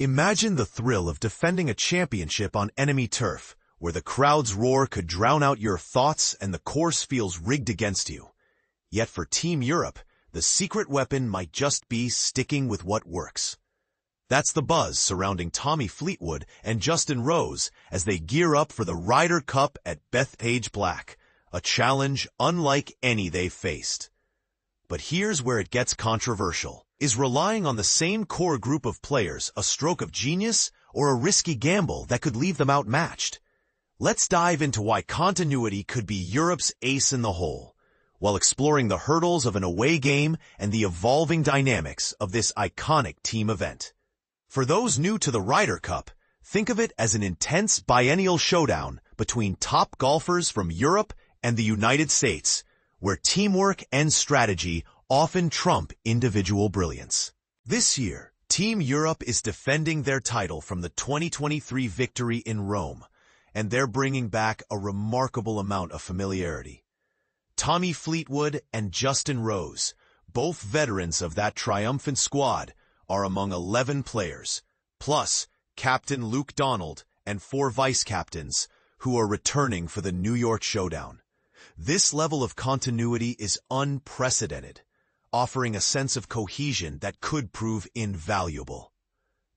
Imagine the thrill of defending a championship on enemy turf, where the crowd's roar could drown out your thoughts and the course feels rigged against you. Yet for Team Europe, the secret weapon might just be sticking with what works. That's the buzz surrounding Tommy Fleetwood and Justin Rose as they gear up for the Ryder Cup at Bethpage Black, a challenge unlike any they've faced. But here's where it gets controversial. Is relying on the same core group of players a stroke of genius or a risky gamble that could leave them outmatched? Let's dive into why continuity could be Europe's ace in the hole, while exploring the hurdles of an away game and the evolving dynamics of this iconic team event. For those new to the Ryder Cup, think of it as an intense biennial showdown between top golfers from Europe and the United States, where teamwork and strategy often trump individual brilliance. This year, Team Europe is defending their title from the 2023 victory in Rome, and they're bringing back a remarkable amount of familiarity. Tommy Fleetwood and Justin Rose, both veterans of that triumphant squad, are among 11 players, plus Captain Luke Donald and 4 vice-captains, who are returning for the New York Showdown. This level of continuity is unprecedented, offering a sense of cohesion that could prove invaluable.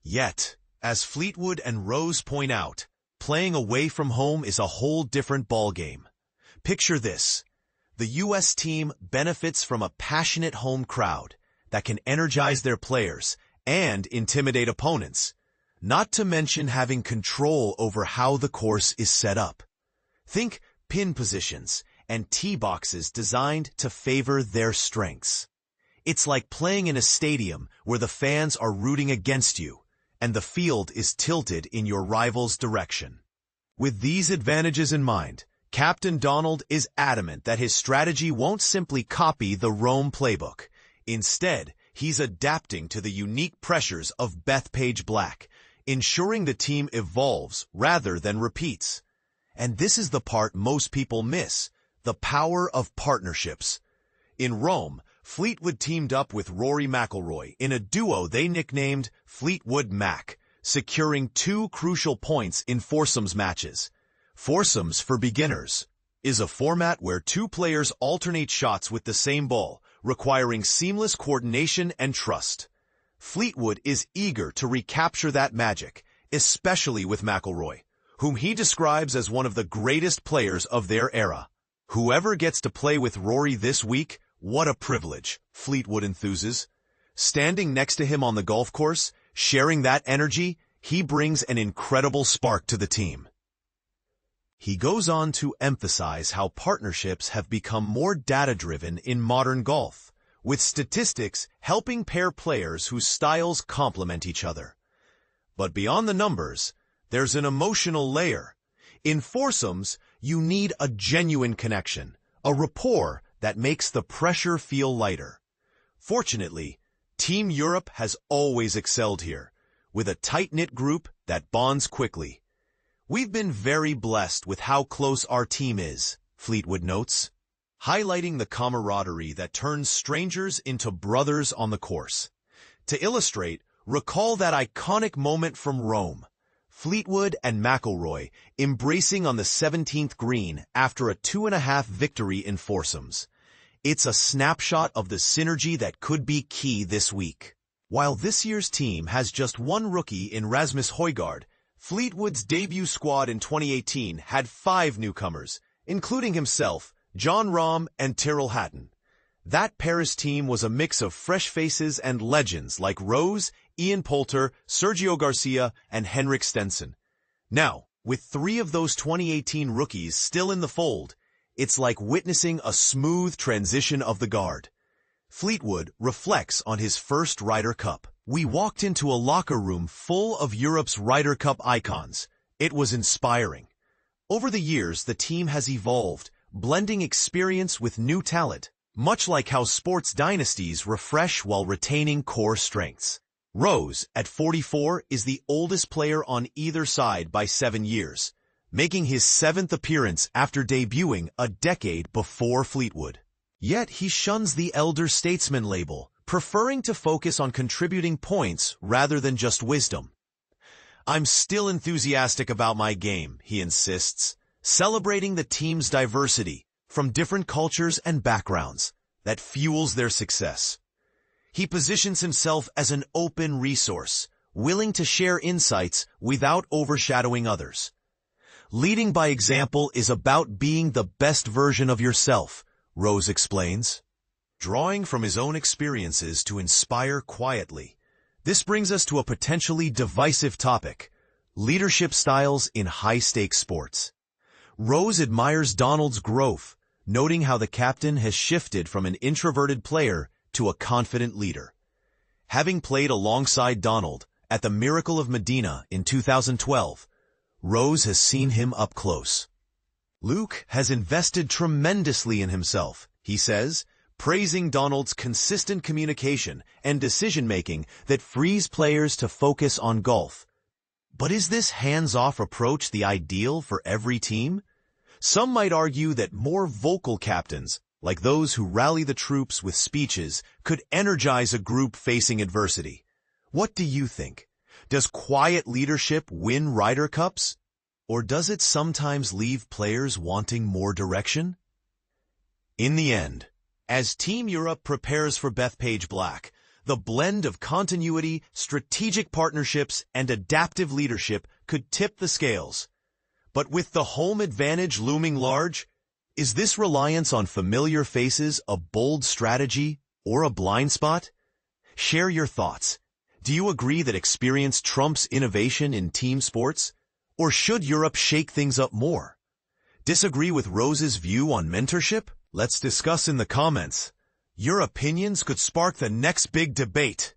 Yet, as Fleetwood and Rose point out, playing away from home is a whole different ballgame. Picture this. The U.S. team benefits from a passionate home crowd that can energize their players and intimidate opponents, not to mention having control over how the course is set up. Think pin positions and tee boxes designed to favor their strengths. It's like playing in a stadium where the fans are rooting against you, and the field is tilted in your rival's direction. With these advantages in mind, Captain Donald is adamant that his strategy won't simply copy the Rome playbook. Instead, he's adapting to the unique pressures of Bethpage Black, ensuring the team evolves rather than repeats. And this is the part most people miss, the power of partnerships. In Rome, Fleetwood teamed up with Rory McIlroy in a duo they nicknamed Fleetwood Mac, securing 2 crucial points in foursomes matches. Foursomes, for beginners, is a format where 2 players alternate shots with the same ball, requiring seamless coordination and trust. Fleetwood is eager to recapture that magic, especially with McIlroy, whom he describes as one of the greatest players of their era. Whoever gets to play with Rory this week, what a privilege, Fleetwood enthuses. Standing next to him on the golf course, sharing that energy, he brings an incredible spark to the team. He goes on to emphasize how partnerships have become more data-driven in modern golf, with statistics helping pair players whose styles complement each other. But beyond the numbers, there's an emotional layer. In foursomes, you need a genuine connection, a rapport that makes the pressure feel lighter. Fortunately, Team Europe has always excelled here, with a tight-knit group that bonds quickly. We've been very blessed with how close our team is, Fleetwood notes, highlighting the camaraderie that turns strangers into brothers on the course. To illustrate, recall that iconic moment from Rome, Fleetwood and McIlroy embracing on the 17th green after a 2.5 victory in foursomes. It's a snapshot of the synergy that could be key this week. While this year's team has just 1 rookie in Rasmus Højgaard, Fleetwood's debut squad in 2018 had 5 newcomers, including himself, Jon Rahm, and Tyrrell Hatton. That Paris team was a mix of fresh faces and legends like Rose, Ian Poulter, Sergio Garcia, and Henrik Stenson. Now, with 3 of those 2018 rookies still in the fold, it's like witnessing a smooth transition of the guard. Fleetwood reflects on his first Ryder Cup. We walked into a locker room full of Europe's Ryder Cup icons. It was inspiring. Over the years, the team has evolved, blending experience with new talent, much like how sports dynasties refresh while retaining core strengths. Rose, at 44, is the oldest player on either side by 7 years, making his 7th appearance after debuting a decade before Fleetwood. Yet he shuns the elder statesman label, preferring to focus on contributing points rather than just wisdom. I'm still enthusiastic about my game, he insists, celebrating the team's diversity from different cultures and backgrounds that fuels their success. He positions himself as an open resource, willing to share insights without overshadowing others. Leading by example is about being the best version of yourself, Rose explains. Drawing from his own experiences to inspire quietly. This brings us to a potentially divisive topic: leadership styles in high-stakes sports. Rose admires Donald's growth, noting how the captain has shifted from an introverted player to a confident leader. Having played alongside Donald at the Miracle of Medina in 2012, Rose has seen him up close. Luke has invested tremendously in himself, he says, praising Donald's consistent communication and decision-making that frees players to focus on golf. But is this hands-off approach the ideal for every team? Some might argue that more vocal captains, like those who rally the troops with speeches, could energize a group facing adversity. What do you think? Does quiet leadership win Ryder Cups? Or does it sometimes leave players wanting more direction? In the end, as Team Europe prepares for Bethpage Black, the blend of continuity, strategic partnerships, and adaptive leadership could tip the scales. But with the home advantage looming large, is this reliance on familiar faces a bold strategy or a blind spot? Share your thoughts. Do you agree that experience trumps innovation in team sports? Or should Europe shake things up more? Disagree with Rose's view on mentorship? Let's discuss in the comments. Your opinions could spark the next big debate.